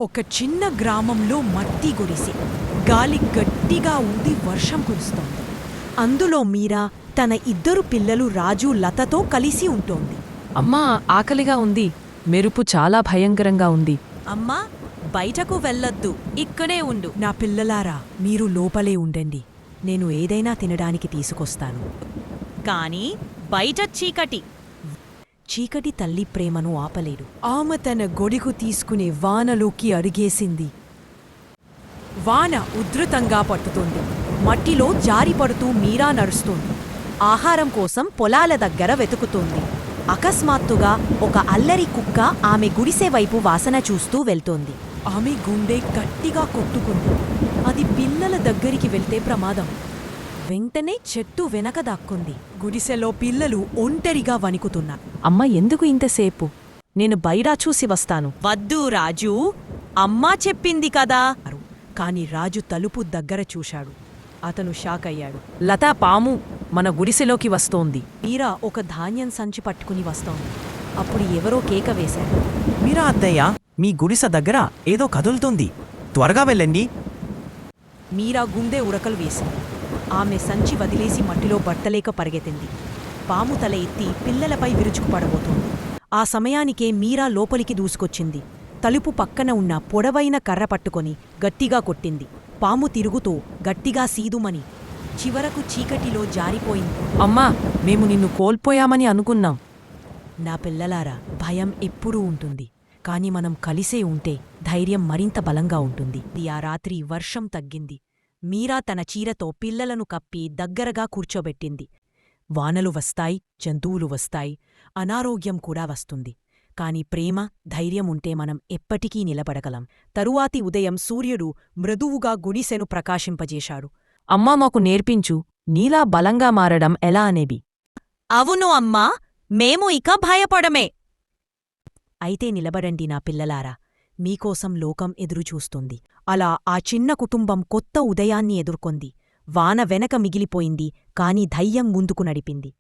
ఒక చిన్న గ్రామంలో మట్టి గుడిసె. గాలి గట్టిగా ఊది వర్షం కురుస్తోంది. అందులో మీరా తన ఇద్దరు పిల్లలు రాజు లతతో కలిసి ఉంటోంది. అమ్మా, ఆకలిగా ఉంది. మెరుపు చాలా భయంకరంగా ఉంది. అమ్మా, బయటకు వెళ్ళొద్దు, ఇక్కడే ఉండు. నా పిల్లలారా, మీరు లోపలే ఉండండి. నేను ఏదైనా తినడానికి తీసుకొస్తాను. కాని బయట చీకటి. చీకటి తల్లి ప్రేమను ఆపలేడు. ఆమె తన గొడుగు తీసుకునే వానలోకి అడిగేసింది. వాన ఉధృతంగా పట్టుతోంది. మట్టిలో జారిపడుతూ మీరా నడుస్తోంది. ఆహారం కోసం పొలాల దగ్గర వెతుకుతోంది. అకస్మాత్తుగా ఒక అల్లరి కుక్క ఆమె గుడిసె వైపు వాసన చూస్తూ వెళ్తోంది. ఆమె గుండె గట్టిగా కొట్టుకుంది. అది పిల్లల దగ్గరికి వెళ్తే ప్రమాదం. వెంటనే చెట్టు వెనక దాక్కుంది. గుడిసెలో పిల్లలు ఒంటరిగా వణుకుతున్నారు. అమ్మ, ఎందుకు ఇంతసేపు? నేను బయట చూసి వస్తాను. వద్దు రాజూ, అమ్మా చెప్పింది కదా. కాని రాజు తలుపు దగ్గర చూశాడు. అతను షాక్ అయ్యాడు. లతా, పాము మన గుడిసెలోకి వస్తోంది. మీరా ఒక ధాన్యం సంచి పట్టుకుని వస్తోంది. అప్పుడు ఎవరో కేక వేశారు. మీరా అద్దయ్య, మీ గుడిసె దగ్గర ఏదో కదులుతుంది, త్వరగా వెళ్ళండి. మీరా గుండె ఉరకలు వేసింది. ఆమె సంచి వదిలేసి మట్టిలో బట్టలేక పరిగెత్తింది. పాము తల ఎత్తి పిల్లలపై విరుచుకుపడబోతోంది. ఆ సమయానికే మీరా లోపలికి దూసుకొచ్చింది. తలుపు పక్కన ఉన్న పొడవైన కర్ర పట్టుకొని గట్టిగా కొట్టింది. పాము తిరుగుతూ గట్టిగా సీదుమని చివరకు చీకటిలో జారిపోయింది. అమ్మా, మేము నిన్ను కోల్పోయామని అనుకున్నాం. నా పిల్లలారా, భయం ఎప్పుడూ ఉంటుంది. కాని మనం కలిసే ఉంటే ధైర్యం మరింత బలంగా ఉంటుంది. ఆ రాత్రి వర్షం తగ్గింది. మీరా తన చీరతో పిల్లలను కప్పి దగ్గరగా కూర్చోబెట్టింది. వానలు వస్తాయి, జంతువులు వస్తాయి, అనారోగ్యం కూడా వస్తుంది. కాని ప్రేమ, ధైర్యం ఉంటే మనం ఎప్పటికీ నిలబడగలం. తరువాతి ఉదయం సూర్యుడు మృదువుగా గుడిసెను ప్రకాశింపజేశాడు. అమ్మా, మాకు నేర్పించు, నీలా బలంగా మారడం ఎలా అనేవి. అవును అమ్మా, మేము ఇక భయపడమే. అయితే నిలబడండి నా పిల్లలారా, మీకోసం లోకం ఎదురుచూస్తుంది. అలా ఆ చిన్న కుటుంబం కొత్త ఉదయాన్ని ఎదుర్కొంది. వాన వెనక మిగిలిపోయింది, కాని ధైర్యం ముందుకు నడిపింది.